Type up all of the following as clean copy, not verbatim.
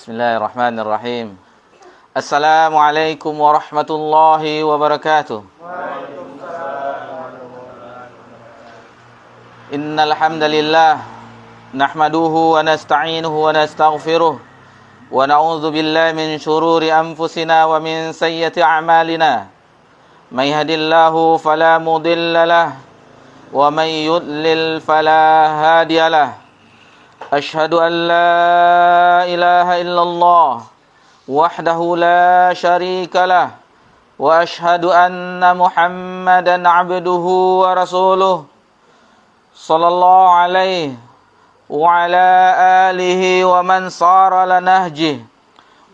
Bismillahirrahmanirrahim. Assalamualaikum warahmatullahi wabarakatuh. Innal hamdalillah nahmaduhu wa nasta'inuhu wa nastaghfiruh wa na'udzu billahi min shururi anfusina wa min sayyiati a'malina. May yahdihillahu fala mudilla lahu wa may yudlil fala hadiya lahu. Asyhadu an la ilaha illallah wahdahu la syarika lah wa asyhadu anna Muhammadan abduhu wa rasuluh sallallahu alaihi wa ala alihi wa man sara ala nahjihi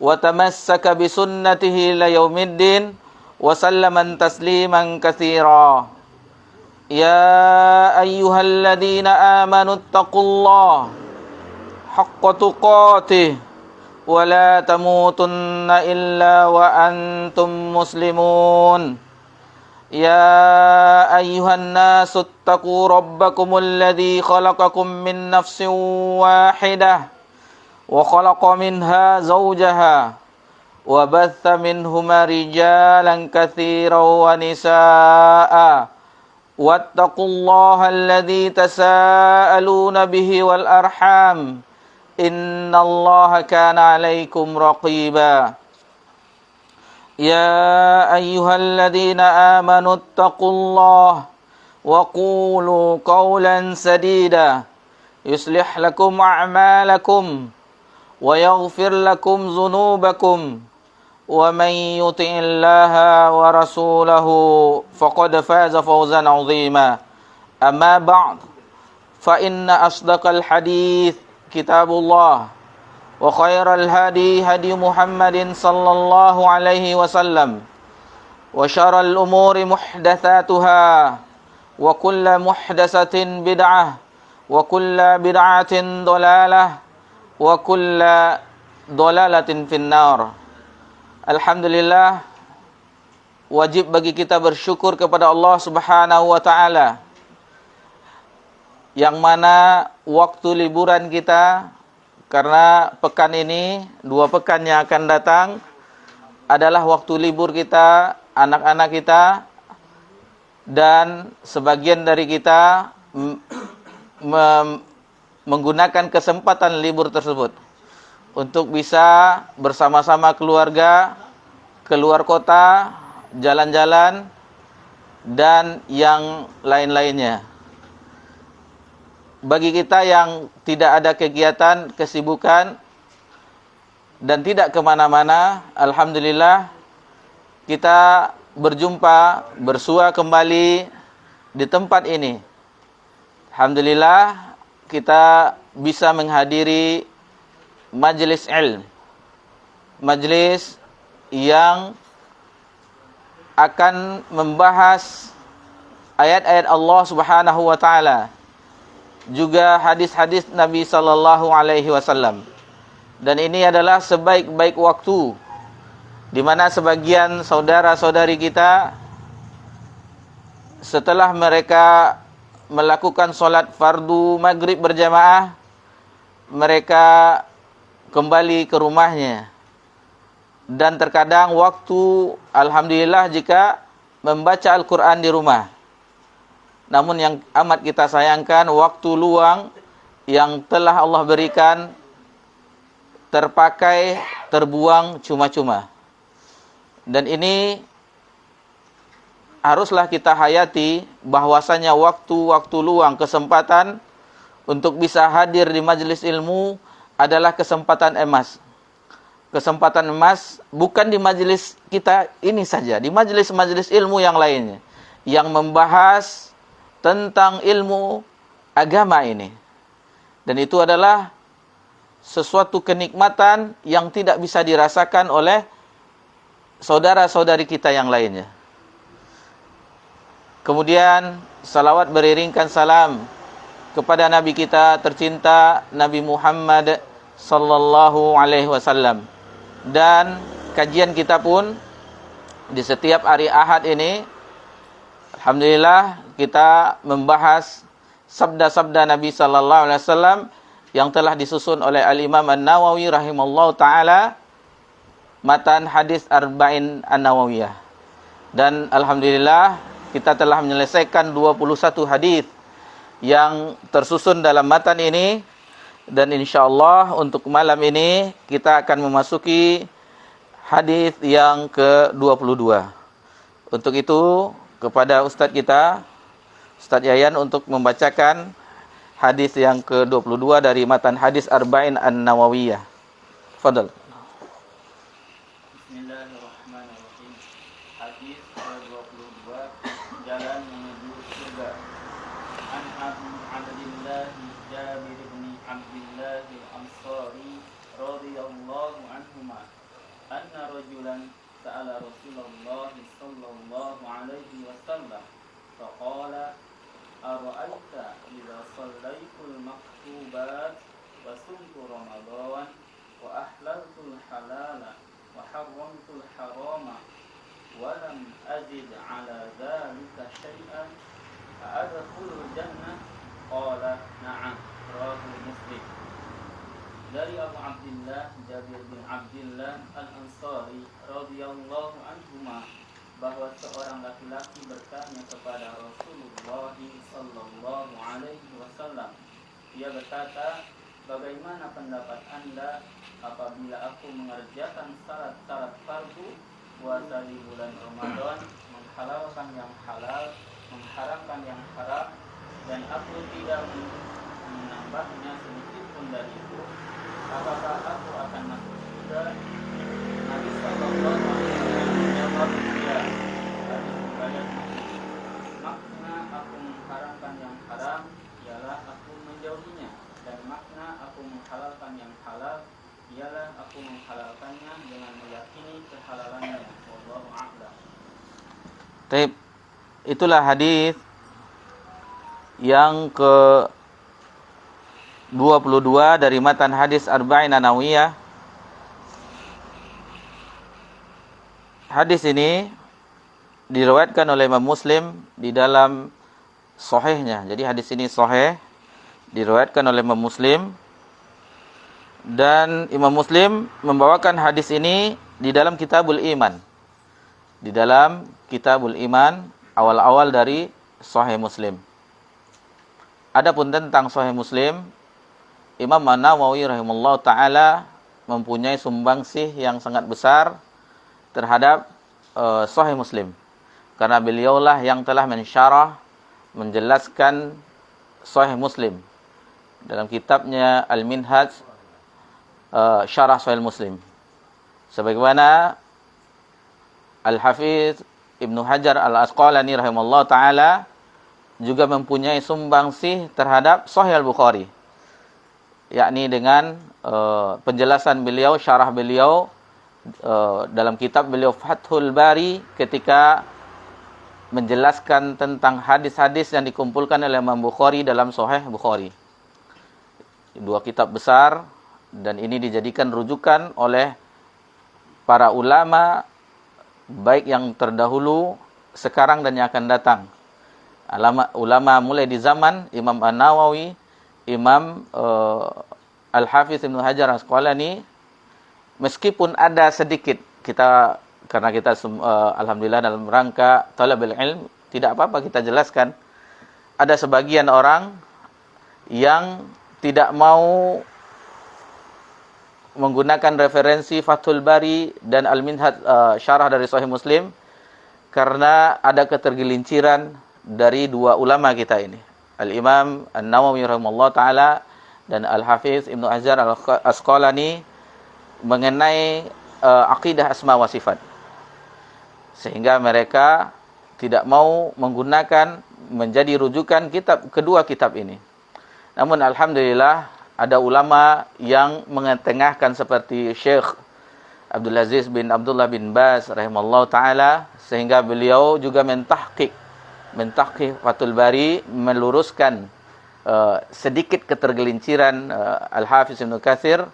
wa tamassaka bi sunnatihi ila yaumiddin wa sallaman tasliman katsira. Ya ayyuhalladzina amanu taqullaha haqqa tuqatih wa la tamutunna illa wa antum muslimun. Ya ayyuhan nasu attaqu rabbakumul ladzi khalaqakum min nafsin wahidah wa khalaqa minha zawjaha wa batha minhuma rijalan katsiran wa nisaa'a wattaqullaha alladzi tasaaluna bihi wal arham innallaha kana 'alaikum raqiba. Ya ayyuhalladzina amanu taqullaha wa qulu qawlan sadida yuslih lakum a'malakum wa yaghfir lakum dhunubakum wa man yuti'illaha wa rasulahu faqad faza fawzan 'azima. Amma ba'd, fa inna asdaqal hadits kitabullah wa khairal hadi hadi Muhammadin sallallahu alaihi wasallam wa syarral umuri muhdatsatuha wa kullu muhdatsatin bid'ah wa kullu bid'atin dhalalah wa kullu dhalalatin finnar. Alhamdulillah, wajib bagi kita bersyukur kepada Allah Subhanahu wa taala yang mana waktu liburan kita, karena pekan ini, 2 pekan yang akan datang adalah waktu libur kita, anak-anak kita, dan sebagian dari kita menggunakan kesempatan libur tersebut untuk bisa bersama-sama keluarga, keluar kota, jalan-jalan, dan yang lain-lainnya. Bagi kita yang tidak ada kegiatan, kesibukan, dan tidak kemana-mana, alhamdulillah kita berjumpa, bersua kembali di tempat ini. Alhamdulillah kita bisa menghadiri majlis ilmu, majlis yang akan membahas ayat-ayat Allah Subhanahu wa taala, juga hadis-hadis Nabi sallallahu alaihi wasallam. Dan ini adalah sebaik-baik waktu di mana sebagian saudara-saudari kita setelah mereka melakukan solat fardu maghrib berjamaah, mereka kembali ke rumahnya. Dan terkadang waktu, alhamdulillah, jika membaca Al-Quran di rumah. Namun yang amat kita sayangkan, waktu luang yang telah Allah berikan terpakai, terbuang cuma-cuma. Dan ini haruslah kita hayati, bahwasanya waktu-waktu luang, kesempatan untuk bisa hadir di majelis ilmu adalah kesempatan emas. Kesempatan emas bukan di majelis kita ini saja, di majelis-majelis ilmu yang lainnya, yang membahas tentang ilmu agama ini. Dan itu adalah sesuatu kenikmatan yang tidak bisa dirasakan oleh saudara-saudari kita yang lainnya. Kemudian salawat beriringkan salam kepada Nabi kita tercinta, Nabi Muhammad sallallahu alaihi wasallam. Dan kajian kita pun di setiap hari Ahad ini, alhamdulillah, kita membahas sabda-sabda Nabi sallallahu alaihi wasallam yang telah disusun oleh Al-Imam An-Nawawi rahimallahu ta'ala, matan hadis Arba'in An-Nawawiyah. Dan alhamdulillah kita telah menyelesaikan 21 hadis yang tersusun dalam matan ini. Dan insyaallah untuk malam ini kita akan memasuki hadis yang ke-22. Untuk itu kepada Ustadz kita, Ustadz Yayan, untuk membacakan hadis yang ke-22 dari matan hadis Arba'in An-Nawawiyah. Fadal. Bismillahirrahmanirrahim. Hadis ke-22, jalan menuju surga. An Abu Abdillah Jabir bin Abdillah al-Ansari radhiyallahu anhuma anna rajulan sa'ala Rasulullah sallallahu alaihi wasallam faqala ara'aita idza sallaytul maktubat wa sumtu ramadan wa ahlaltul halala wa harramtul harama wa lam ajid ala dhalika syai'an a'adkhulul jannah qala na'am rawahu Muslim. Dari Abu Abdillah Jabir bin Abdillah al-Ansari radhiyallahu anhuma bahwa seorang laki-laki bertanya kepada Rasulullah sallallahu alaihi wasallam. Dia berkata, bagaimana pendapat Anda apabila aku mengerjakan syarat-syarat fardu, puasa di bulan Ramadan, menghalalkan yang halal, mengharamkan yang haram, dan aku tidak menambahnya sedikit pun dari itu, apakah aku akan masuk surga? Nabi sallallahu alaihi wasallam menjawab, ya. Hadis riwayat Muslim. Makna aku mengharamkan yang haram ialah aku menjauhinya, dan makna aku menghalalkan yang halal ialah aku menghalalkannya dengan meyakini kehalalannya. Wallahu a'lam. Baik. Itulah hadis yang ke-22 dari matan hadis Arba'in An-Nawawiyah. Hadis ini diriwayatkan oleh Imam Muslim di dalam sahihnya. Jadi hadis ini sahih, diriwayatkan oleh Imam Muslim. Dan Imam Muslim membawakan hadis ini di dalam Kitabul Iman. Di dalam Kitabul Iman, awal-awal dari Sahih Muslim. Adapun tentang Sahih Muslim, Imam An-Nawawi rahimahullah ta'ala mempunyai sumbangsih yang sangat besar terhadap Sahih Muslim. Karena beliaulah yang telah mensyarah, menjelaskan Sahih Muslim dalam kitabnya Al-Minhaj, Syarah Sahih Muslim. Sebagaimana Al-Hafiz Ibnu Hajar Al-Asqalani rahimahullah ta'ala juga mempunyai sumbangsih terhadap Sahih Al-Bukhari, yakni dengan penjelasan beliau, syarah beliau dalam kitab beliau Fathul Bari, ketika menjelaskan tentang hadis-hadis yang dikumpulkan oleh Imam Bukhari dalam Sahih Bukhari. Dua kitab besar, dan ini dijadikan rujukan oleh para ulama baik yang terdahulu, sekarang dan yang akan datang. Ulama mulai di zaman Imam An-Nawawi, Imam Al-Hafiz Ibnu Hajar Al-Asqalani. Meskipun ada sedikit, karena kita alhamdulillah dalam rangka talabul ilm, tidak apa-apa kita jelaskan. Ada sebagian orang yang tidak mau menggunakan referensi Fathul Bari dan Al-Minhaj, syarah dari Sahih Muslim, karena ada ketergelinciran dari dua ulama kita ini, Al-Imam An-Nawawi rahimahullah ta'ala dan Al-Hafiz Ibnu Hajar Al-Asqalani, mengenai akidah asma wa sifat, sehingga mereka tidak mau menggunakan menjadi rujukan kedua kitab ini. Namun alhamdulillah ada ulama yang mengetengahkan seperti Syekh Abdul Aziz bin Abdullah bin Baz rahimahullah ta'ala, sehingga beliau juga mentahqiq Fathul Bari, meluruskan sedikit ketergelinciran Al-Hafiz Ibnu Katsir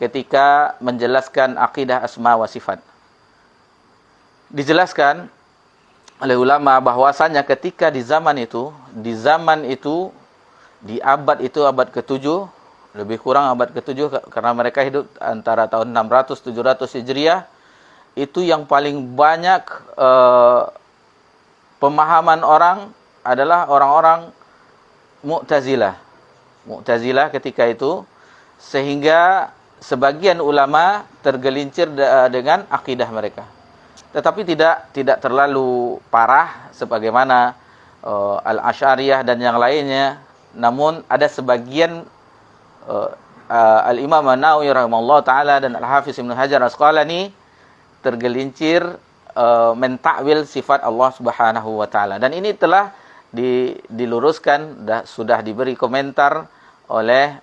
ketika menjelaskan akidah asma wa sifat. Dijelaskan oleh ulama bahwasanya ketika di zaman itu, di abad itu, abad ke-7, lebih kurang abad ke-7 karena mereka hidup antara tahun 600-700 Hijriah. Itu yang paling banyak pemahaman orang adalah orang-orang Mu'tazilah. Mu'tazilah ketika itu, sehingga sebagian ulama tergelincir dengan akidah mereka. Tetapi tidak terlalu parah sebagaimana Al-Asy'ariyah dan yang lainnya. Namun ada sebagian Al-Imam An-Nawawi rahimahullah ta'ala dan Al-Hafiz Ibnu Hajar Asqalani tergelincir mentakwil sifat Allah Subhanahu wa taala. Dan ini telah diluruskan, sudah diberi komentar oleh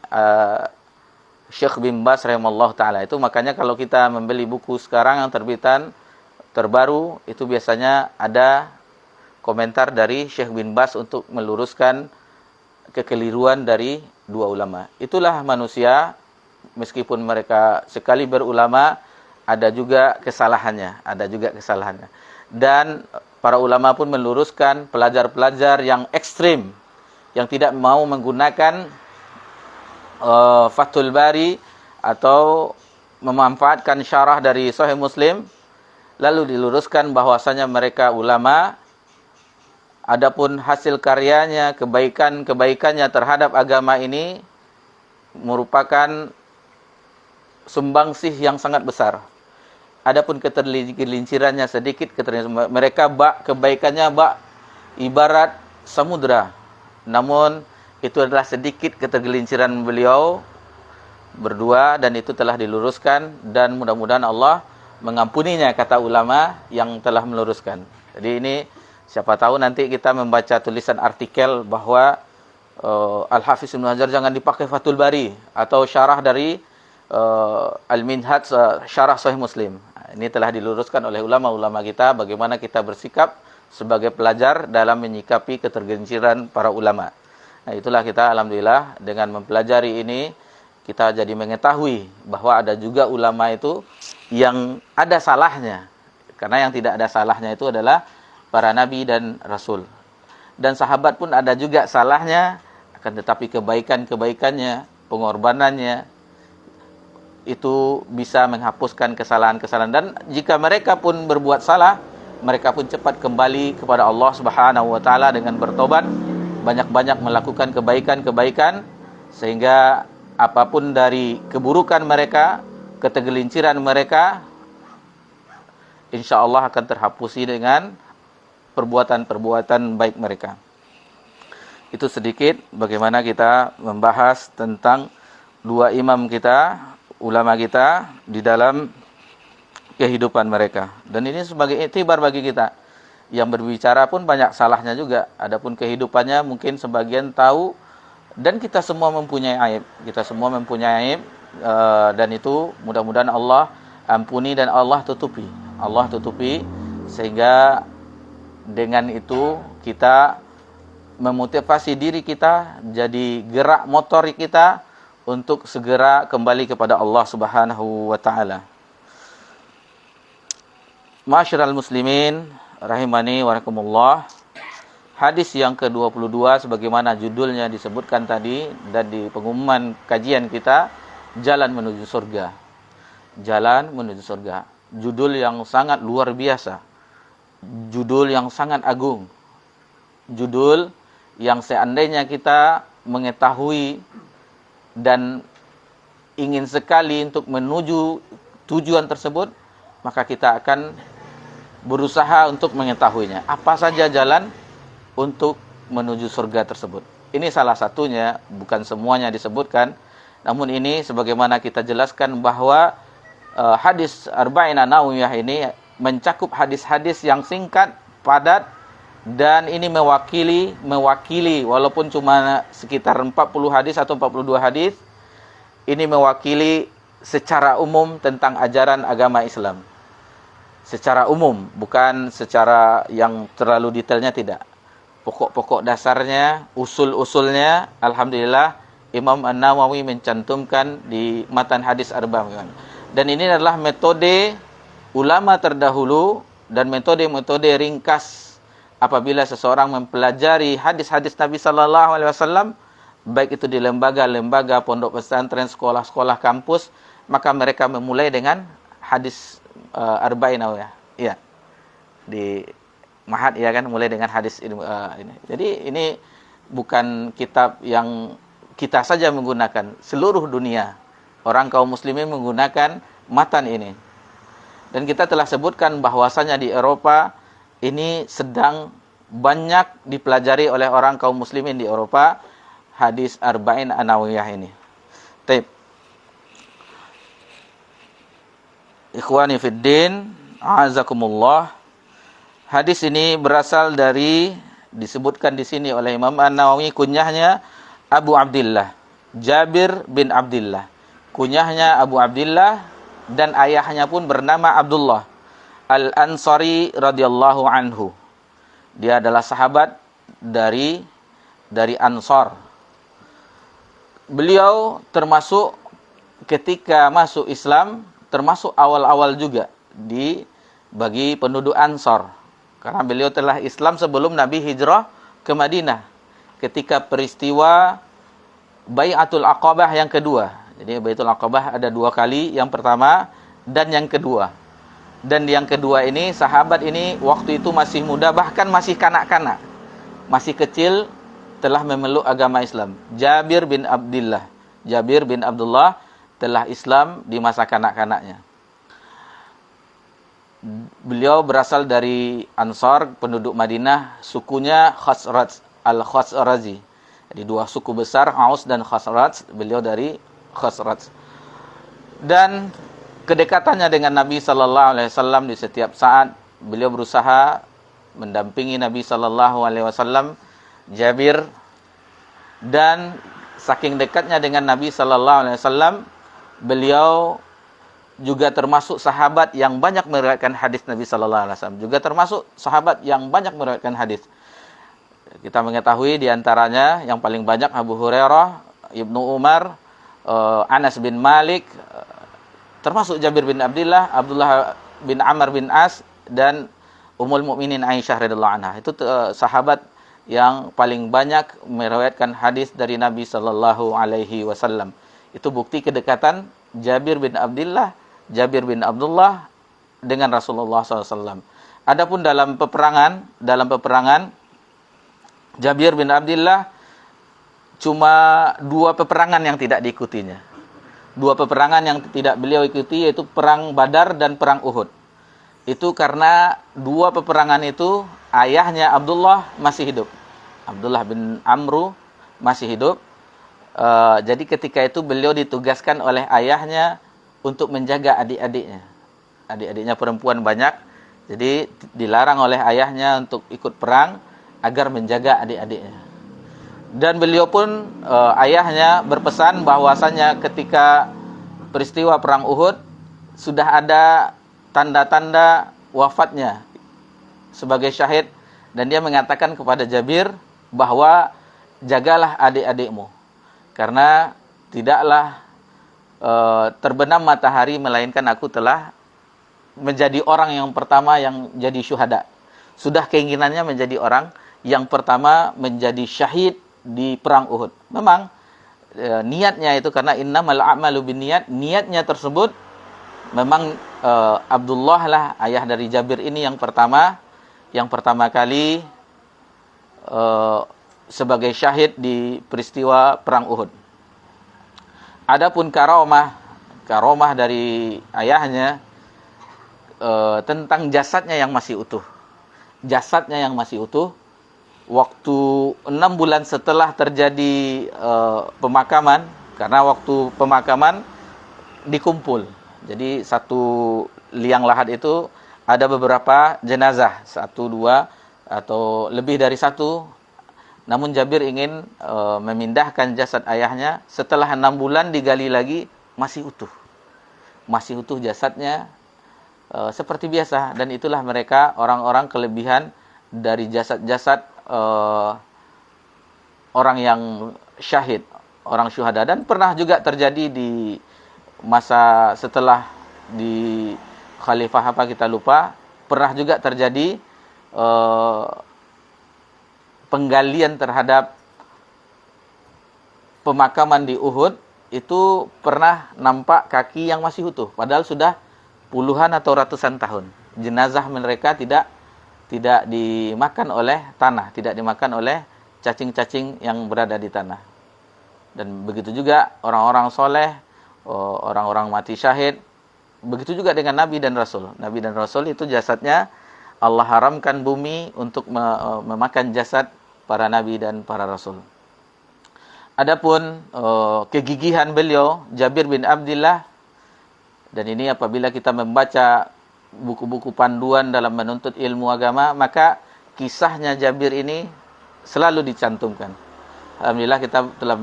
Syekh bin Baz rahimahullah taala. Itu makanya kalau kita membeli buku sekarang yang terbitan terbaru, itu biasanya ada komentar dari Syekh bin Baz untuk meluruskan kekeliruan dari dua ulama. Itulah manusia, meskipun mereka sekali berulama, ada juga kesalahannya. Dan para ulama pun meluruskan pelajar-pelajar yang ekstrim, yang tidak mau menggunakan Fathul Bari atau memanfaatkan syarah dari Sahih Muslim, lalu diluruskan bahwasanya mereka ulama, adapun hasil karyanya, kebaikannya terhadap agama ini merupakan sumbangsih yang sangat besar. Adapun ketergelincirannya sedikit, mereka kebaikannya ibarat samudra. Namun itu adalah sedikit ketergelinciran beliau berdua, dan itu telah diluruskan, dan mudah-mudahan Allah mengampuninya, kata ulama yang telah meluruskan. Jadi ini siapa tahu nanti kita membaca tulisan artikel bahwa Al-Hafiz Ibnu Hajar jangan dipakai Fathul Bari atau syarah dari Al-Minhaj syarah Sahih Muslim. Ini telah diluruskan oleh ulama-ulama kita bagaimana kita bersikap sebagai pelajar dalam menyikapi ketergelinciran para ulama. Nah, itulah kita alhamdulillah dengan mempelajari ini kita jadi mengetahui bahwa ada juga ulama itu yang ada salahnya. Karena yang tidak ada salahnya itu adalah para nabi dan rasul. Dan sahabat pun ada juga salahnya, akan tetapi kebaikannya, pengorbanannya itu bisa menghapuskan kesalahan-kesalahan. Dan jika mereka pun berbuat salah, mereka pun cepat kembali kepada Allah Subhanahu wa taala dengan bertobat, banyak-banyak melakukan kebaikan-kebaikan, sehingga apapun dari keburukan mereka, ketergelinciran mereka, insya-Allah akan terhapusi dengan perbuatan-perbuatan baik mereka. Itu sedikit bagaimana kita membahas tentang dua imam kita, ulama kita di dalam kehidupan mereka. Dan ini sebagai iktibar bagi kita. Yang berbicara pun banyak salahnya juga. Adapun kehidupannya mungkin sebagian tahu, dan kita semua mempunyai aib. Dan itu mudah-mudahan Allah ampuni dan Allah tutupi. Sehingga dengan itu kita memotivasi diri kita, jadi gerak motorik kita untuk segera kembali kepada Allah Subhanahu wa taala. Ma'asyiral muslimin rahimani wa rahimakumullah. Hadis yang ke-22 sebagaimana judulnya disebutkan tadi dan di pengumuman kajian kita, Jalan Menuju Surga. Jalan Menuju Surga. Judul yang sangat luar biasa. Judul yang sangat agung. Judul yang seandainya kita mengetahui dan ingin sekali untuk menuju tujuan tersebut, maka kita akan berusaha untuk mengetahuinya. Apa saja jalan untuk menuju surga tersebut. Ini salah satunya, bukan semuanya disebutkan. Namun ini sebagaimana kita jelaskan bahwa hadis Arba'in An-Nawawiyah ini mencakup hadis-hadis yang singkat, padat, dan ini mewakili walaupun cuma sekitar 40 hadis atau 42 hadis, ini mewakili secara umum tentang ajaran agama Islam. Secara umum, bukan secara yang terlalu detailnya, tidak. Pokok-pokok dasarnya, usul-usulnya, alhamdulillah Imam An-Nawawi mencantumkan di matan hadis Arba'in. Dan ini adalah metode ulama terdahulu dan metode-metode ringkas apabila seseorang mempelajari hadis-hadis Nabi sallallahu alaihi wasallam, baik itu di lembaga-lembaga, pondok pesantren, sekolah-sekolah, kampus, maka mereka memulai dengan hadis Arba'in Nawawiyah. Iya. Di Mahat ya kan, mulai dengan hadis ini. Jadi ini bukan kitab yang kita saja menggunakan, seluruh dunia orang kaum muslimin menggunakan matan ini. Dan kita telah sebutkan bahwasanya di Eropa ini sedang banyak dipelajari oleh orang kaum muslimin di Eropa hadis Arba'in An-Nawawiyah ini. Baik. Ikhwani fid din, a'azakumullah. Hadis ini berasal dari, disebutkan di sini oleh Imam An-Nawawi, kunyahnya Abu Abdillah, Jabir bin Abdillah. Kunyahnya Abu Abdillah dan ayahnya pun bernama Abdullah Al-Ansari radhiyallahu anhu. Dia adalah sahabat dari Ansar. Beliau termasuk ketika masuk Islam, termasuk awal-awal juga bagi penduduk Ansar. Karena beliau telah Islam sebelum Nabi hijrah ke Madinah. Ketika peristiwa Bai'atul Aqabah yang kedua. Jadi Bai'atul Aqabah ada 2 kali, yang pertama dan yang kedua. Dan yang kedua ini, sahabat ini waktu itu masih muda, bahkan masih kanak-kanak. Masih kecil, telah memeluk agama Islam. Jabir bin Abdullah telah Islam di masa kanak-kanaknya. Beliau berasal dari Ansar, penduduk Madinah, sukunya Khazraj, Al-Khazraji. Jadi 2 suku besar, Aus dan Khazraj, beliau dari Khazraj. Dan kedekatannya dengan Nabi sallallahu alaihi wasallam, di setiap saat beliau berusaha mendampingi Nabi sallallahu alaihi wasallam, Jabir, dan saking dekatnya dengan Nabi sallallahu alaihi wasallam, beliau juga termasuk sahabat yang banyak meriwayatkan hadis Nabi sallallahu alaihi wasallam, juga termasuk sahabat yang banyak meriwayatkan hadis. Kita mengetahui di antaranya yang paling banyak Abu Hurairah, Ibnu Umar, Anas bin Malik, termasuk Jabir bin Abdullah, Abdullah bin Amr bin As, dan Ummul Mukminin Aisyah radhiyallahu anha. Itu sahabat yang paling banyak meriwayatkan hadis dari Nabi sallallahu alaihi wasallam. Itu bukti kedekatan Jabir bin Abdullah dengan Rasulullah SAW. Adapun dalam peperangan Jabir bin Abdullah cuma 2 peperangan yang tidak diikutinya. 2 peperangan yang tidak beliau ikuti, yaitu perang Badar dan perang Uhud. Itu karena 2 peperangan itu ayahnya Abdullah masih hidup. Abdullah bin Amru masih hidup. Jadi ketika itu beliau ditugaskan oleh ayahnya untuk menjaga adik-adiknya. Adik-adiknya perempuan banyak, jadi dilarang oleh ayahnya untuk ikut perang agar menjaga adik-adiknya. Dan beliau pun, ayahnya berpesan bahwasanya ketika peristiwa perang Uhud sudah ada tanda-tanda wafatnya sebagai syahid, dan dia mengatakan kepada Jabir bahwa jagalah adik-adikmu, karena tidaklah terbenam matahari melainkan aku telah menjadi orang yang pertama yang jadi syuhada. Sudah keinginannya menjadi orang yang pertama menjadi syahid di perang Uhud. Memang niatnya itu karena innamal a'malu binniyat, niatnya tersebut memang Abdullah lah, ayah dari Jabir ini yang pertama kali sebagai syahid di peristiwa perang Uhud. Adapun karomah dari ayahnya tentang jasadnya yang masih utuh. Waktu 6 bulan setelah terjadi pemakaman, karena waktu pemakaman dikumpul. Jadi satu liang lahat itu ada beberapa jenazah, 1, 2, atau lebih dari 1. Namun Jabir ingin memindahkan jasad ayahnya. Setelah 6 bulan digali lagi, masih utuh. Masih utuh jasadnya, seperti biasa. Dan itulah mereka orang-orang kelebihan dari jasad-jasad orang yang syahid, orang syuhada. Dan pernah juga terjadi di masa setelah di khalifah apa kita lupa, pernah juga terjadi penggalian terhadap pemakaman di Uhud itu pernah nampak kaki yang masih utuh, padahal sudah puluhan atau ratusan tahun. Jenazah mereka tidak dimakan oleh tanah, tidak dimakan oleh cacing-cacing yang berada di tanah. Dan begitu juga orang-orang soleh, orang-orang mati syahid. Begitu juga dengan Nabi dan Rasul. Nabi dan Rasul itu jasadnya Allah haramkan bumi untuk memakan jasad para Nabi dan para Rasul. Adapun kegigihan beliau, Jabir bin Abdullah, dan ini apabila kita membaca buku-buku panduan dalam menuntut ilmu agama, maka kisahnya Jabir ini selalu dicantumkan. Alhamdulillah kita telah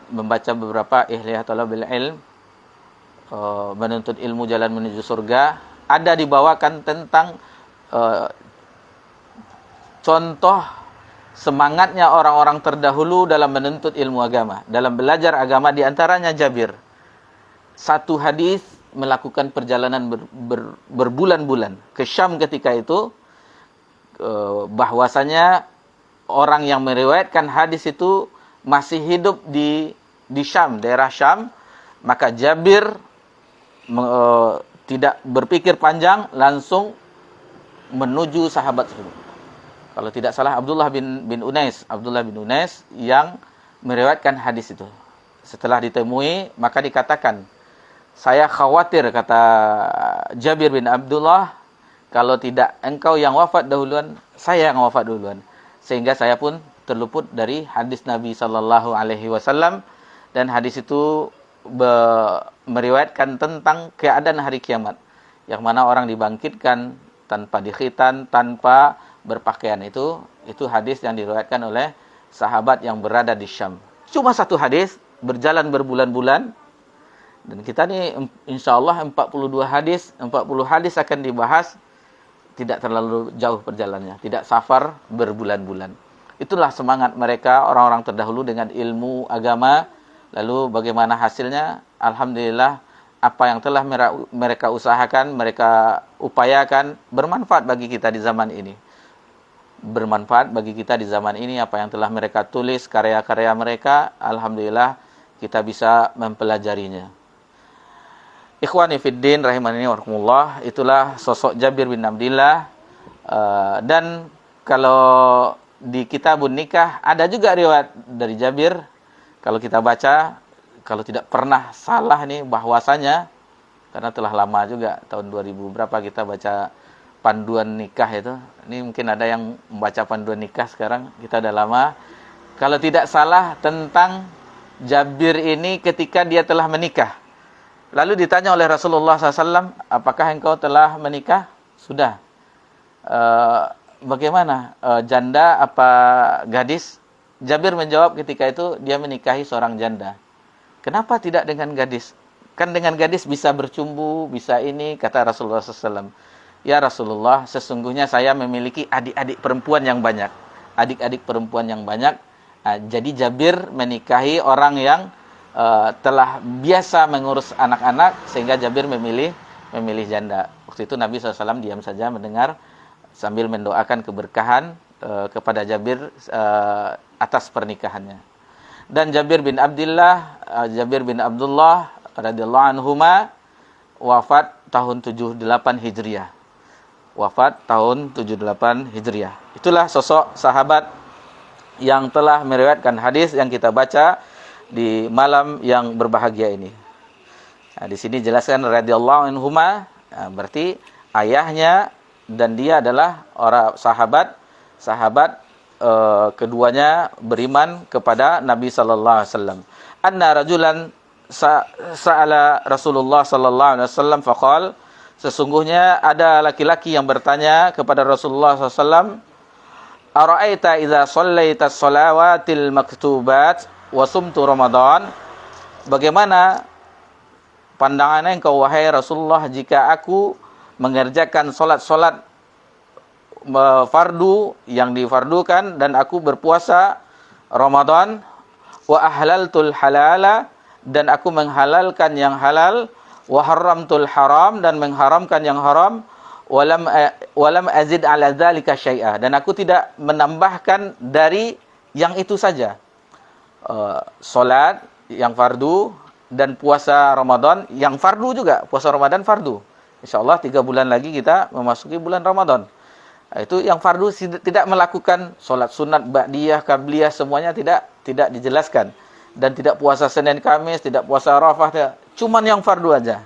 membaca beberapa Ihya'u Thalabil Ilm, menuntut ilmu jalan menuju surga, ada dibawakan tentang contoh semangatnya orang-orang terdahulu dalam menuntut ilmu agama, dalam belajar agama, di antaranya Jabir. Satu hadis melakukan perjalanan berbulan-bulan ke Syam ketika itu, bahwasanya orang yang meriwayatkan hadis itu masih hidup di Syam, daerah Syam. Maka Jabir tidak berpikir panjang, langsung menuju sahabat tersebut. Kalau tidak salah Abdullah bin Unais yang meriwayatkan hadis itu. Setelah ditemui, maka dikatakan, saya khawatir, kata Jabir bin Abdullah, kalau tidak engkau yang wafat dahuluan, saya yang wafat duluan. Sehingga saya pun terluput dari hadis Nabi sallallahu alaihi wasallam, dan hadis itu meriwayatkan tentang keadaan hari kiamat, yang mana orang dibangkitkan tanpa dikhitan, tanpa berpakaian. Itu hadis yang diriwayatkan oleh sahabat yang berada di Syam. Cuma satu hadis, berjalan berbulan-bulan, dan kita ni insyaallah 40 hadis akan dibahas, tidak terlalu jauh perjalanannya, tidak safar berbulan-bulan. Itulah semangat mereka, orang-orang terdahulu dengan ilmu agama. Lalu bagaimana hasilnya? Alhamdulillah, apa yang telah mereka usahakan, mereka upayakan, bermanfaat bagi kita di zaman ini. Bermanfaat bagi kita di zaman ini, apa yang telah mereka tulis, karya-karya mereka, alhamdulillah kita bisa mempelajarinya. Ikhwani fiddin rahimani wa rahimakumullah, itulah sosok Jabir bin Abdullah. Dan kalau di Kitabun Nikah ada juga riwayat dari Jabir. Kalau kita baca, kalau tidak pernah salah nih, bahwasanya, karena telah lama juga, tahun 2000 berapa kita baca panduan nikah itu. Ini mungkin ada yang membaca panduan nikah sekarang, kita udah lama. Kalau tidak salah, tentang Jabir ini ketika dia telah menikah. Lalu ditanya oleh Rasulullah SAW, apakah engkau telah menikah? Sudah. Bagaimana? Janda apa gadis? Jabir menjawab ketika itu, dia menikahi seorang janda. Kenapa tidak dengan gadis? Kan dengan gadis bisa bercumbu, bisa ini, kata Rasulullah SAW. Ya Rasulullah, sesungguhnya saya memiliki adik-adik perempuan yang banyak. Adik-adik perempuan yang banyak. Jadi Jabir menikahi orang yang telah biasa mengurus anak-anak, sehingga Jabir memilih janda. Waktu itu Nabi SAW diam saja mendengar, sambil mendoakan keberkahan kepada Jabir atas pernikahannya. Dan Jabir bin Abdullah radhiyallahu anhuma wafat tahun 78 Hijriah. Wafat tahun 78 Hijriah. Itulah sosok sahabat yang telah meriwayatkan hadis yang kita baca di malam yang berbahagia ini. Di sini jelaskan radhiyallahu anhuma, berarti ayahnya dan dia adalah orang sahabat keduanya beriman kepada Nabi sallallahu alaihi wasallam. Anna rajulan sa'ala Rasulullah sallallahu alaihi wasallam faqala, sesungguhnya ada laki-laki yang bertanya kepada Rasulullah sallallahu alaihi wasallam, ara'aita idza shallaita shalawatil maktubat wa sumtu Ramadan, bagaimana pandangannya engkau wahai Rasulullah jika aku mengerjakan solat-solat fardu yang difardukan dan aku berpuasa Ramadan, wa ahlaltul halala, dan aku menghalalkan yang halal, wa haramtul haram, dan mengharamkan yang haram, walam azid ala dzalika syai'a, dan aku tidak menambahkan dari yang itu saja. solat yang fardu dan puasa Ramadan yang fardu juga. Puasa Ramadan fardu. InsyaAllah 3 bulan lagi kita memasuki bulan Ramadan. Itu yang fardu tidak melakukan solat sunat, ba'diyah, qabliyah, semuanya tidak dijelaskan. Dan tidak puasa Senin Kamis, tidak puasa Arafah, cuman yang fardu aja.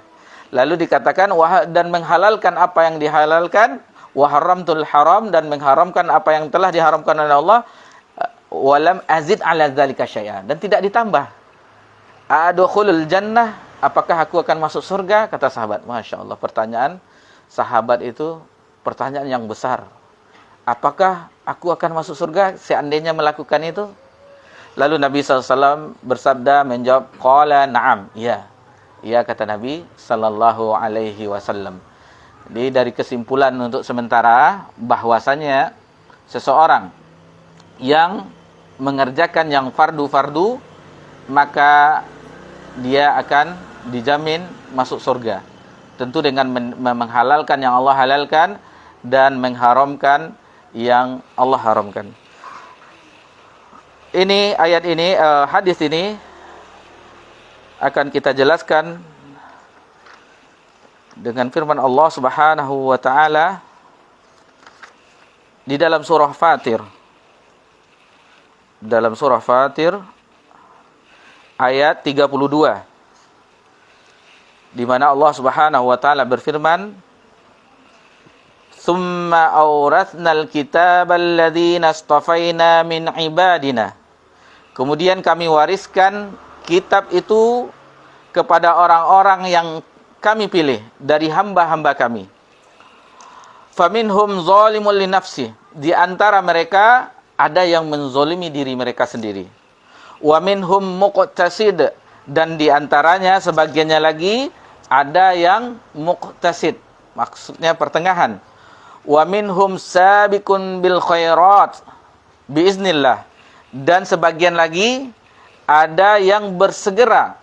Lalu dikatakan dan menghalalkan apa yang dihalalkan, wa haramtul haram, dan mengharamkan apa yang telah diharamkan oleh Allah, walam azid ala dzalika syai'an, dan tidak ditambah. Adkhulul jannah, apakah aku akan masuk surga? Kata sahabat. Masya Allah, pertanyaan sahabat itu pertanyaan yang besar. Apakah aku akan masuk surga seandainya melakukan itu? Lalu Nabi SAW bersabda, menjawab, qala na'am, ya. Ya, kata Nabi sallallahu alaihi wasallam. Jadi dari kesimpulan untuk sementara bahwasanya seseorang yang mengerjakan yang fardu-fardu, maka dia akan dijamin masuk surga. Tentu dengan menghalalkan yang Allah halalkan dan mengharamkan yang Allah haramkan. Ini ayat ini, hadis ini akan kita jelaskan dengan firman Allah Subhanahu wa taala di dalam surah Fatir. Dalam surah Fatir ayat 32, di mana Allah Subhanahu wa taala berfirman, "Tsumma awratsnal kitabal ladzina astafaina min ibadina." Kemudian kami wariskan kitab itu kepada orang-orang yang kami pilih dari hamba-hamba kami. Faminhum zalimun li nafsi, di antara mereka ada yang menzolimi diri mereka sendiri. Wa minhum muqtasid, dan di antaranya sebagiannya lagi ada yang muqtasid, maksudnya pertengahan. Wa minhum sabiqun bil khairat biiznillah, dan sebagian lagi ada yang bersegera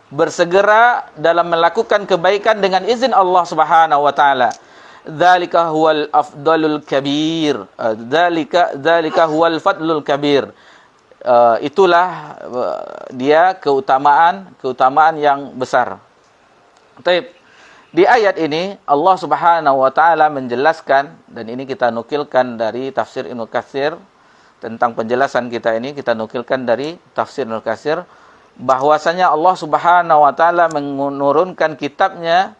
dalam melakukan kebaikan dengan izin Allah Subhanahu wa taala. Dzalika huwal afdalul kabir. Dzalika huwal fadlul kabir. Itulah dia keutamaan yang besar. Baik. Di ayat ini Allah Subhanahu wa taala menjelaskan, dan ini kita nukilkan dari tafsir Ibnu Katsir. Tentang penjelasan kita ini kita nukilkan dari tafsir Ibnu Katsir, bahwasanya Allah Subhanahu wa taala menurunkan kitabnya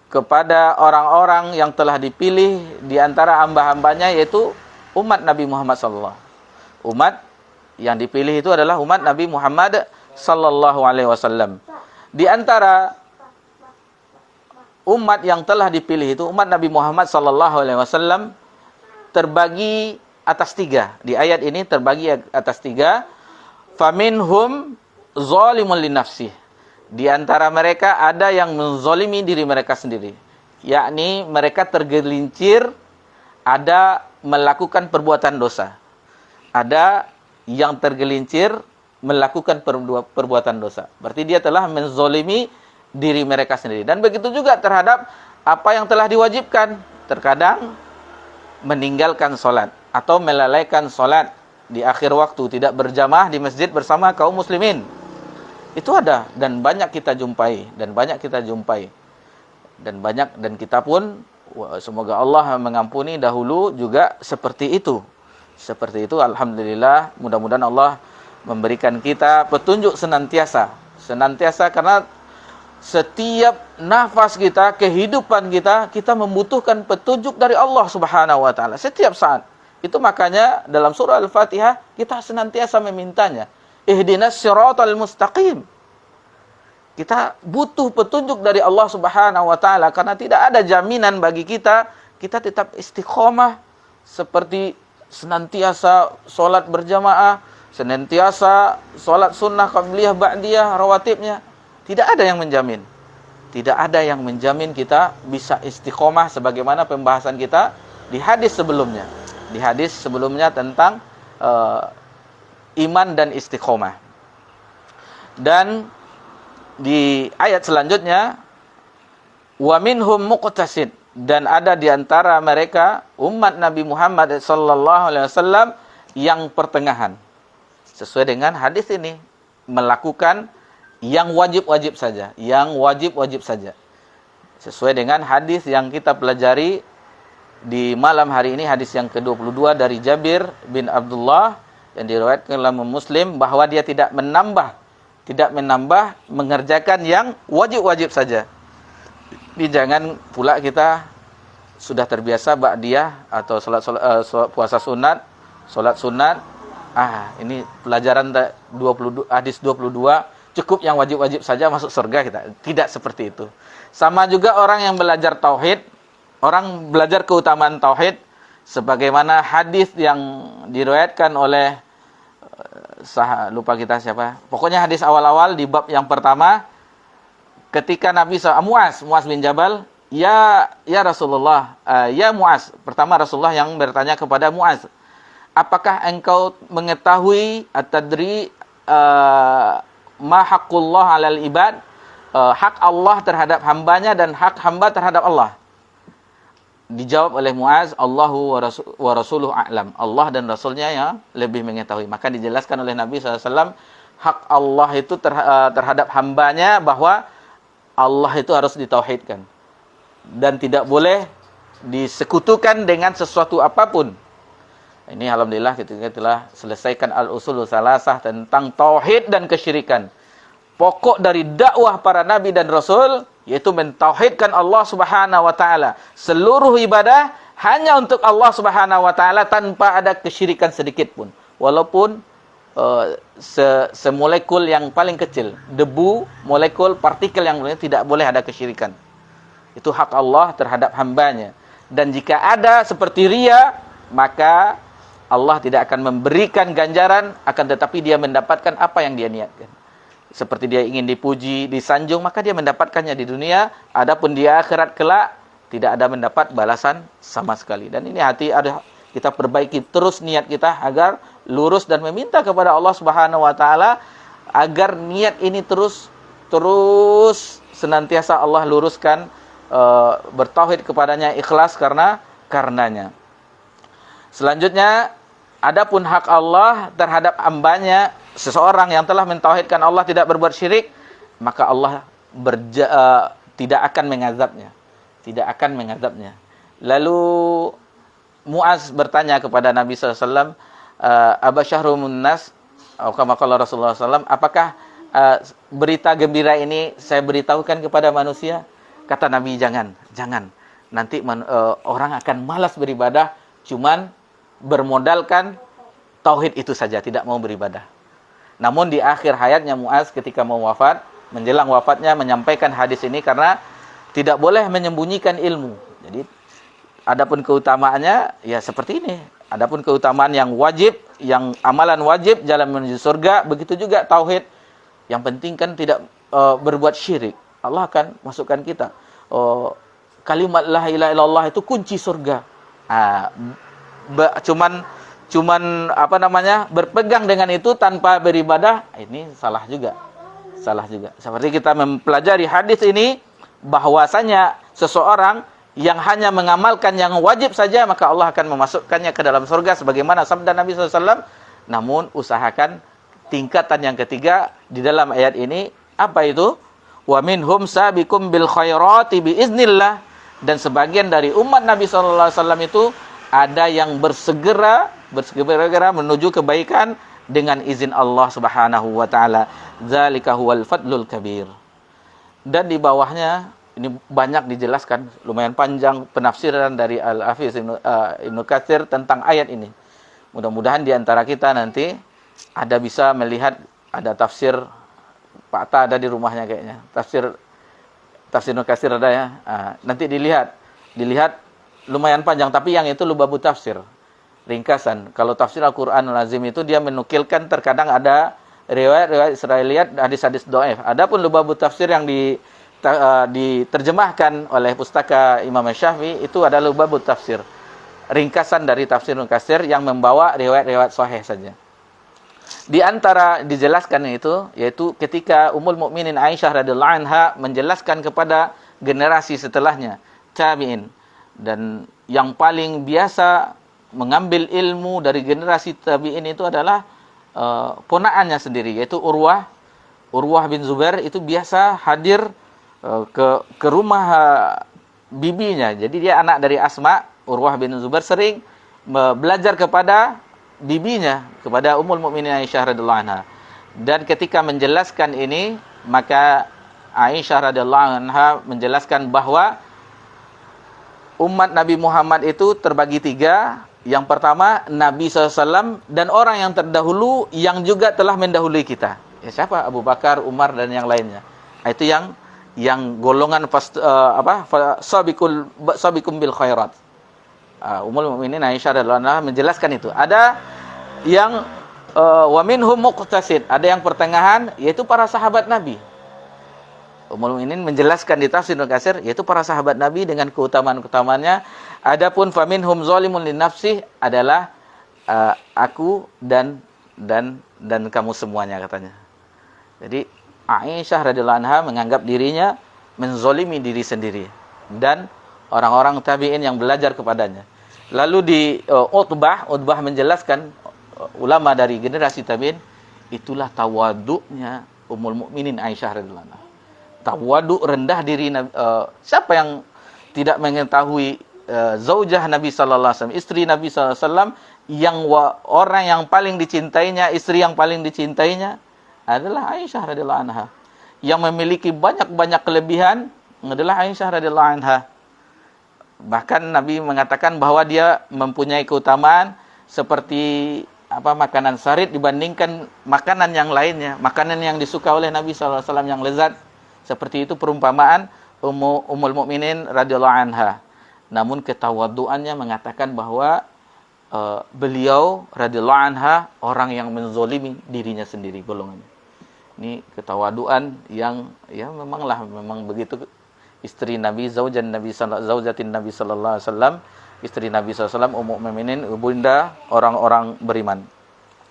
kepada orang-orang yang telah dipilih di antara hamba-hambanya, yaitu umat Nabi Muhammad sallallahu. Umat yang dipilih itu adalah umat Nabi Muhammad sallallahu alaihi wasallam. Di antara umat yang telah dipilih itu, umat Nabi Muhammad sallallahu alaihi wasallam terbagi atas 3. Di ayat ini terbagi atas 3. Faminhum zalimun li nafsih. Di antara mereka ada yang menzalimi diri mereka sendiri. Yakni mereka tergelincir, ada melakukan perbuatan dosa. Ada yang tergelincir melakukan perbuatan dosa. Berarti dia telah menzalimi diri mereka sendiri. Dan begitu juga terhadap apa yang telah diwajibkan. Terkadang meninggalkan sholat atau melalaikan sholat di akhir waktu, tidak berjamaah di masjid bersama kaum muslimin. Itu ada dan banyak kita jumpai dan kita pun semoga Allah mengampuni dahulu juga seperti itu. Alhamdulillah, mudah-mudahan Allah memberikan kita petunjuk senantiasa karena setiap nafas kita, kehidupan kita membutuhkan petunjuk dari Allah Subhanahu wa taala setiap saat. Itu makanya dalam surah Al-Fatihah kita senantiasa memintanya. Ihdinas siratal mustaqim. Kita butuh petunjuk dari Allah Subhanahu wa taala karena tidak ada jaminan bagi kita tetap istiqomah seperti senantiasa salat berjamaah, senantiasa salat sunnah, qabliyah, ba'diyah, rawatibnya. Tidak ada yang menjamin. Tidak ada yang menjamin kita bisa istiqomah sebagaimana pembahasan kita di hadis sebelumnya. Di hadis sebelumnya tentang iman dan istiqomah. Dan di ayat selanjutnya, wa minhum muqtasid, dan ada di antara mereka umat Nabi Muhammad sallallahu alaihi wasallam yang pertengahan. Sesuai dengan hadis ini, melakukan yang wajib-wajib saja, yang wajib-wajib saja. Sesuai dengan hadis yang kita pelajari di malam hari ini, hadis yang ke-22 dari Jabir bin Abdullah yang diriwayatkan oleh Muslim, bahwa dia tidak menambah mengerjakan yang wajib-wajib saja. Jadi jangan pula kita sudah terbiasa ba'diyah atau puasa sunat, salat sunat. Ini pelajaran 22 hadis 22 cukup yang wajib-wajib saja masuk surga kita. Tidak seperti itu. Sama juga orang yang belajar tauhid, orang belajar keutamaan tauhid sebagaimana hadis yang diriwayatkan oleh lupa kita siapa. Pokoknya hadis awal-awal di bab yang pertama, ketika Nabi Muaz bin Jabal, ya Rasulullah, ya Muaz. Pertama Rasulullah yang bertanya kepada Muaz, apakah engkau mengetahui atadri ma haqqullah 'alal ibad, hak Allah terhadap hambanya dan hak hamba terhadap Allah? Dijawab oleh Muaz, Allahu wa rasuluhu a'lam. Allah dan Rasulnya yang lebih mengetahui. Maka dijelaskan oleh Nabi SAW, hak Allah itu terhadap hambanya, bahwa Allah itu harus ditauhidkan dan tidak boleh disekutukan dengan sesuatu apapun. Ini alhamdulillah kita telah selesaikan al-usulul salasah tentang tauhid dan kesyirikan. Pokok dari dakwah para nabi dan rasul yaitu mentauhidkan Allah Subhanahu wa taala. Seluruh ibadah hanya untuk Allah Subhanahu wa taala tanpa ada kesyirikan sedikit pun. Walaupun semolekul yang paling kecil, debu, molekul, partikel yang tidak boleh ada kesyirikan. Itu hak Allah terhadap hambanya. Dan jika ada seperti riya, maka Allah tidak akan memberikan ganjaran, akan tetapi dia mendapatkan apa yang dia niatkan. Seperti dia ingin dipuji, disanjung, maka dia mendapatkannya di dunia. Adapun di akhirat kelak, tidak ada mendapat balasan sama sekali. Dan ini kita perbaiki terus niat kita agar lurus dan meminta kepada Allah Subhanahu wa taala agar niat ini terus senantiasa Allah luruskan, bertauhid kepadanya, ikhlas karenanya. Selanjutnya, adapun hak Allah terhadap hambanya, seseorang yang telah mentauhidkan Allah tidak berbuat syirik, maka Allah tidak akan mengazabnya. Lalu Muaz bertanya kepada Nabi SAW, Abasyahrumun nas, atau kama qala Rasulullah SAW, apakah berita gembira ini saya beritahukan kepada manusia? Kata Nabi, jangan. Nanti orang akan malas beribadah, cuman bermodalkan tauhid itu saja, tidak mau beribadah. Namun di akhir hayatnya Muaz ketika mau wafat, menjelang wafatnya menyampaikan hadis ini karena tidak boleh menyembunyikan ilmu. Jadi adapun keutamaannya ya seperti ini. Adapun keutamaan yang wajib, yang amalan wajib jalan menuju surga, begitu juga tauhid. Yang penting kan tidak berbuat syirik. Allah akan masukkan kita. Kalimat la ilaha illallah itu kunci surga. Cuman berpegang dengan itu tanpa beribadah, ini salah juga. Seperti kita mempelajari hadis ini, bahwasanya seseorang yang hanya mengamalkan yang wajib saja, maka Allah akan memasukkannya ke dalam surga sebagaimana sabda Nabi SAW. Namun usahakan tingkatan yang ketiga di dalam ayat ini, apa itu? Wa minhum sabiqum bil khairati biiznillah. Dan sebagian dari umat Nabi SAW itu ada yang bersegera menuju kebaikan dengan izin Allah Subhanahu wa taala. Dzalika huwal fadlul kabir. Dan di bawahnya ini banyak dijelaskan, lumayan panjang penafsiran dari Al-Hafiz Ibnu Katsir tentang ayat ini. Mudah-mudahan di antara kita nanti ada bisa melihat, ada tafsir Pak Ta ada di rumahnya kayaknya. Tafsir Ibnu Katsir ada ya. Nanti dilihat lumayan panjang, tapi yang itu lubabu tafsir. Ringkasan. Kalau tafsir Al-Qur'an Al-Azim itu dia menukilkan terkadang ada riwayat Israiliyat, hadis-hadis dhaif. Adapun lubabu tafsir yang diterjemahkan oleh pustaka Imam Syafi'i itu adalah lubabu tafsir. Ringkasan dari tafsir Ibnu Katsir yang membawa riwayat-riwayat sahih saja. Di antara dijelaskan itu yaitu ketika Ummul Mukminin Aisyah radhiyallahu anha menjelaskan kepada generasi setelahnya, tabi'in, dan yang paling biasa mengambil ilmu dari generasi tabi'in itu adalah ponakannya sendiri, yaitu Urwah Urwah bin Zubair itu biasa hadir ke rumah bibinya. Jadi dia anak dari Asma. Urwah bin Zubair sering belajar kepada bibinya, kepada Ummul Mukminin Aisyah radhiyallahu anha. Dan ketika menjelaskan ini, maka Aisyah radhiyallahu anha menjelaskan bahwa umat Nabi Muhammad itu terbagi 3. Yang pertama, Nabi SAW dan orang yang terdahulu yang juga telah mendahului kita. Ya, siapa? Abu Bakar, Umar, dan yang lainnya. Itu yang golongan sabiqum bil khairat. Ummul Mukminin Aisyah radhiyallahu anha menjelaskan itu. Ada yang wa minhum muqtasid, ada yang pertengahan, yaitu para sahabat Nabi. Ummul Mukminin menjelaskan di tafsir Ibnu Katsir, yaitu para sahabat Nabi dengan keutamaan-keutamaannya. Adapun faminhum zalimun li nafsih adalah aku dan kamu semuanya, katanya. Jadi Aisyah radhiyallahu anha menganggap dirinya menzalimi diri sendiri dan orang-orang tabi'in yang belajar kepadanya. Lalu di Utbah menjelaskan, ulama dari generasi tabi'in, itulah tawaduknya Ummul Mukminin Aisyah radhiyallahu anha. Tawaduk, rendah diri. Siapa yang tidak mengetahui zaujah Nabi sallallahu alaihi wasallam, istri Nabi sallallahu alaihi wasallam, yang orang yang paling dicintainya, istri yang paling dicintainya adalah Aisyah radhiyallahu anha. Yang memiliki banyak kelebihan adalah Aisyah radhiyallahu anha. Bahkan Nabi mengatakan bahwa dia mempunyai keutamaan seperti makanan sarit dibandingkan makanan yang lainnya, makanan yang disuka oleh Nabi sallallahu alaihi wasallam yang lezat. Seperti itu perumpamaan Ummul Mukminin radhiyallahu anha. Namun ketawaduannya mengatakan bahwa beliau radhiyallahu anha orang yang menzolimi dirinya sendiri, golongannya. Ini ketawaduan yang memang begitu. Istri Nabi, zaujatin Nabi sallallahu alaihi wasallam, istri Nabi sallallahu alaihi wasallam, Ummul Mukminin, ibunda orang-orang beriman.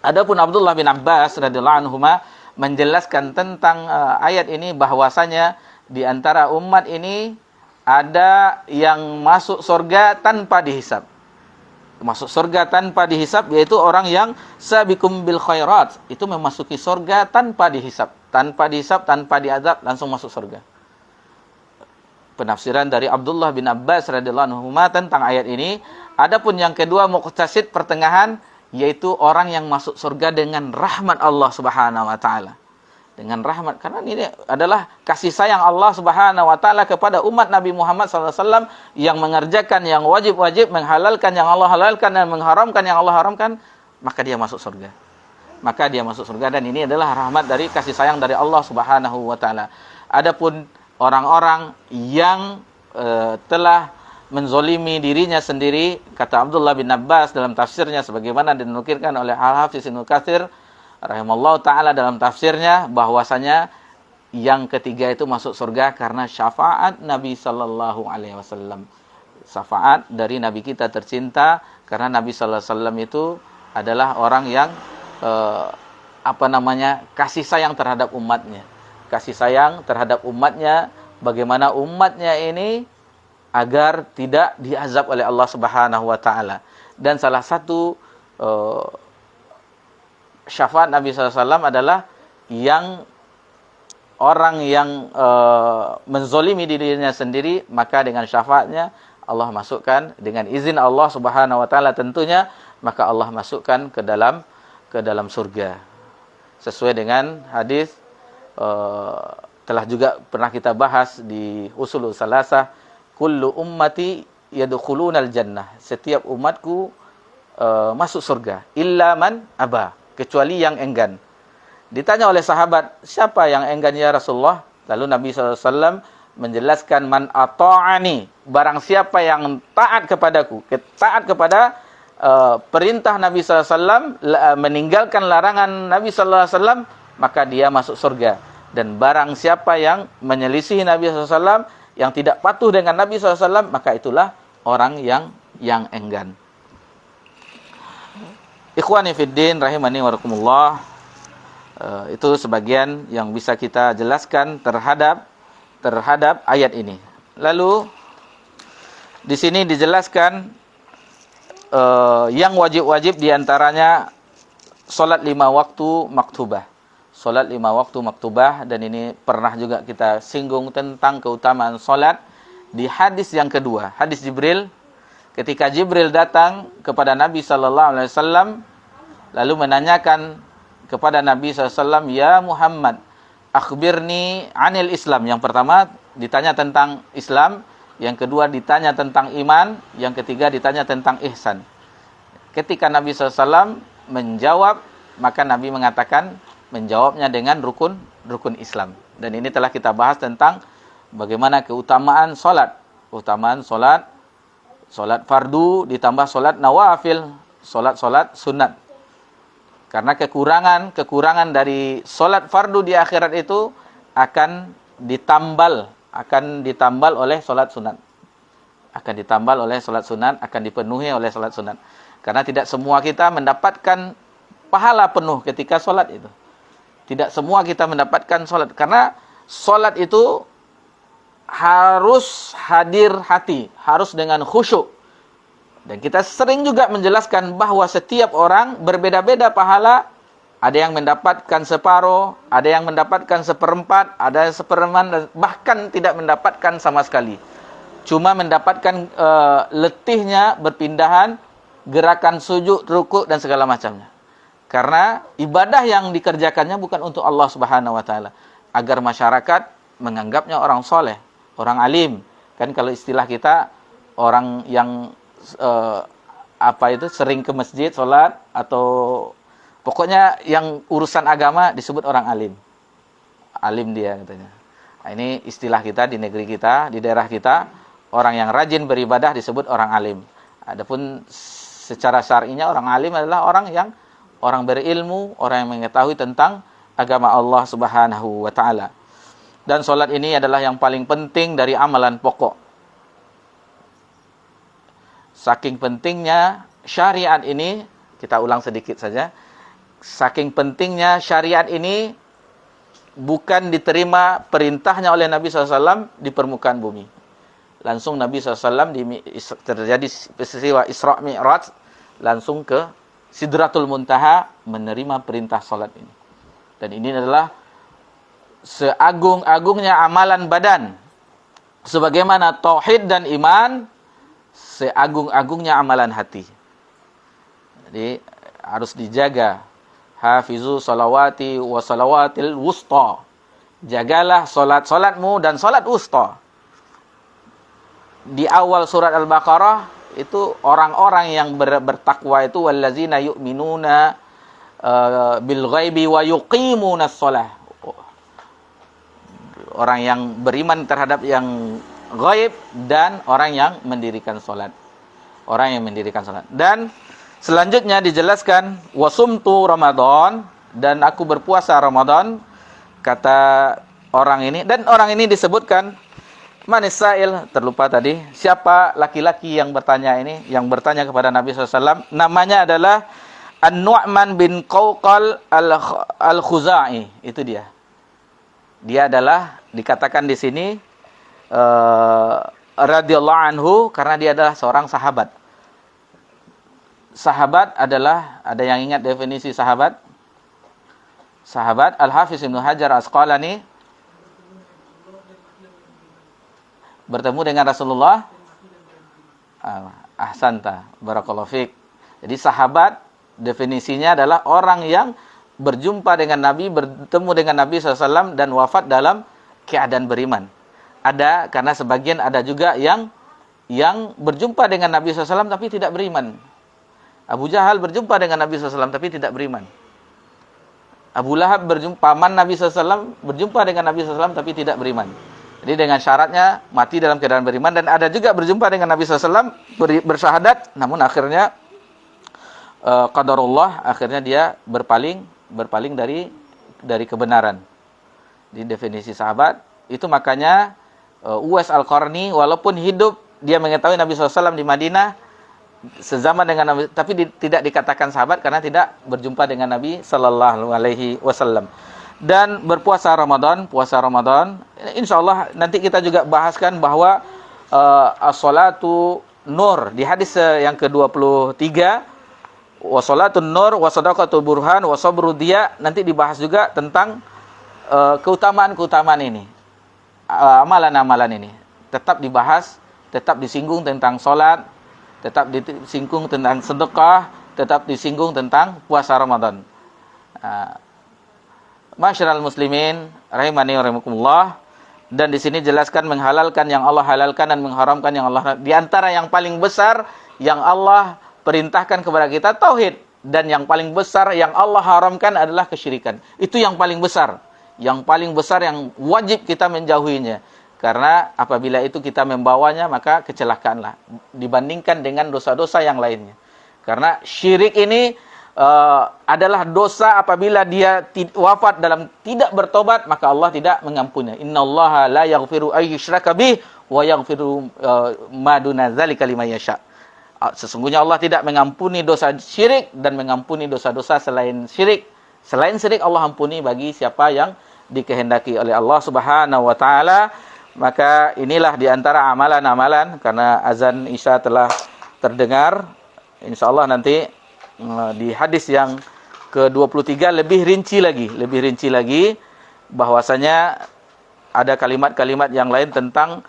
Adapun Abdullah bin Abbas radhiyallahu anhuma menjelaskan tentang ayat ini, bahwasanya di antara umat ini ada yang masuk surga tanpa dihisab. Masuk surga tanpa dihisab, yaitu orang yang sabiqum bil khairat, itu memasuki surga tanpa dihisab, tanpa diazab, langsung masuk surga. Penafsiran dari Abdullah bin Abbas radhiyallahu anhu tentang ayat ini. Adapun yang kedua, muqtasid, pertengahan, yaitu orang yang masuk surga dengan rahmat Allah Subhanahu wa taala. Dengan rahmat, karena ini adalah kasih sayang Allah Subhanahu wa taala kepada umat Nabi Muhammad sallallahu alaihi wasallam yang mengerjakan yang wajib-wajib, menghalalkan yang Allah halalkan dan mengharamkan yang Allah haramkan, maka dia masuk surga. Dan ini adalah rahmat dari kasih sayang dari Allah Subhanahu wa taala. Adapun orang-orang yang telah menzolimi dirinya sendiri, kata Abdullah bin Abbas dalam tafsirnya, sebagaimana dinukilkan oleh Al-Hafiz Ibnu Katsir rahimallahu taala dalam tafsirnya, bahwasanya yang ketiga itu masuk surga karena syafaat Nabi sallallahu alaihi wasallam. Syafaat dari Nabi kita tercinta, karena Nabi sallallahu alaihi wasallam itu adalah orang yang kasih sayang terhadap umatnya. Kasih sayang terhadap umatnya, bagaimana umatnya ini agar tidak diazab oleh Allah Subhanahu wa taala. Dan salah satu syafaat Nabi SAW adalah yang orang yang menzolimi dirinya sendiri, maka dengan syafaatnya Allah masukkan, dengan izin Allah Subhanahu wa taala tentunya, maka Allah masukkan ke dalam surga. Sesuai dengan hadis telah juga pernah kita bahas di Ushulul Salasah, kullu ummati yadkhulunal jannah. Setiap umatku masuk surga, illa man aba, kecuali yang enggan. Ditanya oleh sahabat, siapa yang enggan ya Rasulullah? Lalu Nabi SAW menjelaskan, man ata'ani, barang siapa yang taat kepadaku, taat kepada perintah Nabi SAW, meninggalkan larangan Nabi SAW, maka dia masuk surga. Dan barang siapa yang menyelisihi Nabi SAW, yang tidak patuh dengan Nabi SAW, maka itulah orang yang enggan. Ikhwani fiddin rahimani wa rahimakumullah, itu sebagian yang bisa kita jelaskan terhadap ayat ini. Lalu di sini dijelaskan yang wajib-wajib diantaranya salat 5 waktu maktubah. solat 5 waktu maktubah, dan ini pernah juga kita singgung tentang keutamaan solat di hadis yang kedua, hadis Jibril, ketika Jibril datang kepada Nabi sallallahu alaihi wasallam lalu menanyakan kepada Nabi sallallahu alaihi wasallam, "Ya Muhammad, akhbirni anil Islam." Yang pertama ditanya tentang Islam, yang kedua ditanya tentang iman, yang ketiga ditanya tentang ihsan. Ketika Nabi sallallahu alaihi wasallam menjawab, maka Nabi mengatakan menjawabnya dengan rukun Islam. Dan ini telah kita bahas tentang bagaimana keutamaan solat. Keutamaan solat fardu ditambah solat nawafil, solat sunat. Karena kekurangan dari solat fardu di akhirat itu akan ditambal oleh solat sunat. Akan ditambal oleh solat sunat, akan dipenuhi oleh solat sunat. Karena tidak semua kita mendapatkan pahala penuh ketika solat itu. Tidak semua kita mendapatkan solat. Karena solat itu harus hadir hati, harus dengan khusyuk. Dan kita sering juga menjelaskan bahwa setiap orang berbeda-beda pahala. Ada yang mendapatkan separuh, ada yang mendapatkan seperempat, ada yang seperempat, dan bahkan tidak mendapatkan sama sekali. Cuma mendapatkan letihnya berpindahan, gerakan sujud, rukuk, dan segala macamnya. Karena ibadah yang dikerjakannya bukan untuk Allah Subhanahu wa taala, agar masyarakat menganggapnya orang soleh, orang alim. Kan kalau istilah kita, orang yang sering ke masjid salat, atau pokoknya yang urusan agama disebut orang alim. Alim dia katanya. Nah, ini istilah kita di negeri kita, di daerah kita, orang yang rajin beribadah disebut orang alim. Adapun secara syar'inya orang alim adalah orang berilmu, orang yang mengetahui tentang agama Allah Subhanahu wa taala. Dan salat ini adalah yang paling penting dari amalan pokok. Saking pentingnya syariat ini, kita ulang sedikit saja. Saking pentingnya syariat ini, bukan diterima perintahnya oleh Nabi SAW di permukaan bumi. Langsung Nabi SAW terjadi peristiwa Isra Mi'raj, langsung ke Sidratul Muntaha menerima perintah salat ini. Dan ini adalah seagung-agungnya amalan badan. Sebagaimana tauhid dan iman, seagung-agungnya amalan hati. Jadi harus dijaga. Hafizu salawati wa salawatil wusta. Jagalah salatmu dan salat wusta. Di awal surat Al-Baqarah itu orang-orang yang bertakwa itu wallazina yu'minuna bil ghaibi wa yuqimunas shalah. Orang yang beriman terhadap yang ghaib dan orang yang mendirikan salat. Orang yang mendirikan salat. Dan selanjutnya dijelaskan wasumtu Ramadan, dan aku berpuasa Ramadan, kata orang ini. Dan orang ini disebutkan Manisail, terlupa tadi. Siapa laki-laki yang bertanya ini? Yang bertanya kepada Nabi SAW. Namanya adalah An-Nu'man bin Qawqal al-Khuzai. Itu dia. Dia adalah, dikatakan di sini, radhiyallahu anhu, karena dia adalah seorang sahabat. Sahabat adalah, ada yang ingat definisi sahabat? Sahabat, Al-Hafiz Ibnu Hajar Asqalani, bertemu dengan Rasulullah. Ahsanta, barakallahu fiik. Jadi sahabat definisinya adalah orang yang berjumpa dengan Nabi, bertemu dengan Nabi SAW dan wafat dalam keadaan beriman. Ada, karena sebagian ada juga yang berjumpa dengan Nabi SAW tapi tidak beriman. Abu Jahal berjumpa dengan Nabi SAW tapi tidak beriman. Abu Lahab paman Nabi SAW berjumpa dengan Nabi SAW tapi tidak beriman. Jadi dengan syaratnya mati dalam keadaan beriman. Dan ada juga berjumpa dengan Nabi SAW bersyahadat, namun akhirnya qadarullah, akhirnya dia berpaling dari kebenaran. Di definisi sahabat itu, makanya Uwais Al-Qarni walaupun hidup, dia mengetahui Nabi SAW di Madinah sezaman dengan Nabi, tapi tidak dikatakan sahabat karena tidak berjumpa dengan Nabi sallallahu alaihi wasallam. Dan berpuasa Ramadan, insyaallah nanti kita juga bahaskan bahwa as-salatu nur. Di hadis yang ke-23, wa shalatun nur wa shadaqatul burhan wa sabru dia, nanti dibahas juga tentang keutamaan-keutamaan ini. Amalan-amalan ini tetap dibahas, tetap disinggung tentang salat, tetap disinggung tentang sedekah, tetap disinggung tentang puasa Ramadan. Masyarul muslimin rahimani wa rahimakumullah. Dan di sini jelaskan menghalalkan yang Allah halalkan dan mengharamkan yang Allah. Di antara yang paling besar yang Allah perintahkan kepada kita tauhid, dan yang paling besar yang Allah haramkan adalah kesyirikan. Itu yang paling besar. Yang paling besar yang wajib kita menjauhinya. Karena apabila itu kita membawanya, maka kecelakaanlah dibandingkan dengan dosa-dosa yang lainnya. Karena syirik ini adalah dosa apabila dia wafat dalam tidak bertobat, maka Allah tidak mengampuni. Innallaha la yaghfiru ay yushraka bih wa yaghfiru ma duna dzalika liman yasha. Sesungguhnya Allah tidak mengampuni dosa syirik dan mengampuni dosa-dosa selain syirik. Selain syirik Allah ampuni bagi siapa yang dikehendaki oleh Allah Subhanahu wa taala. Maka inilah di antara amalan-amalan, karena azan Isya telah terdengar. Insyaallah nanti di hadis yang ke-23 lebih rinci lagi bahwasanya ada kalimat-kalimat yang lain tentang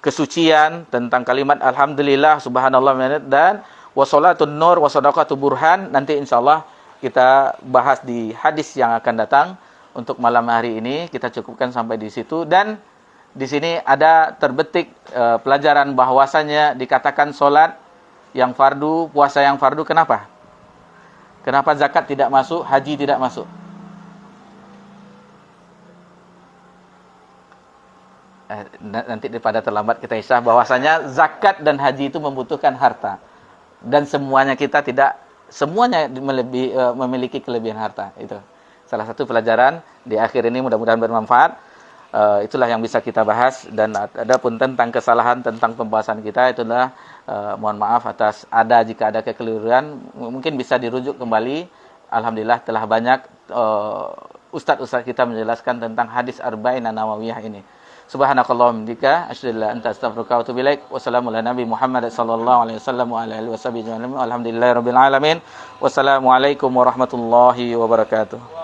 kesucian, tentang kalimat alhamdulillah, subhanallah, dan wassalatun nur wasadaqatu burhan. Nanti insyaallah kita bahas di hadis yang akan datang. Untuk malam hari ini kita cukupkan sampai di situ. Dan di sini ada terbetik pelajaran bahwasanya dikatakan solat yang fardu, puasa yang fardu. Kenapa? Kenapa zakat tidak masuk, haji tidak masuk? Nanti daripada terlambat kita isah bahwasanya zakat dan haji itu membutuhkan harta. Dan semuanya kita tidak, semuanya memiliki kelebihan harta. Itu salah satu pelajaran di akhir ini, mudah-mudahan bermanfaat. Itulah yang bisa kita bahas. Dan ada pun tentang kesalahan tentang pembahasan kita, itulah mohon maaf atas jika ada kekeliruan, mungkin bisa dirujuk kembali. Alhamdulillah telah banyak ustaz-ustaz kita menjelaskan tentang hadis Arba'in An-Nawawiyah ini. Subhanakallahumma bika asyhadu an la ilaha illa anta astaghfiruka wa atubu ilaik. Wassalamu ala nabi Muhammad sallallahu alaihi wasallam wa ala alihi washabihi ajma'in. Alhamdulillahirabbil alamin. Wassalamualaikum warahmatullahi wabarakatuh.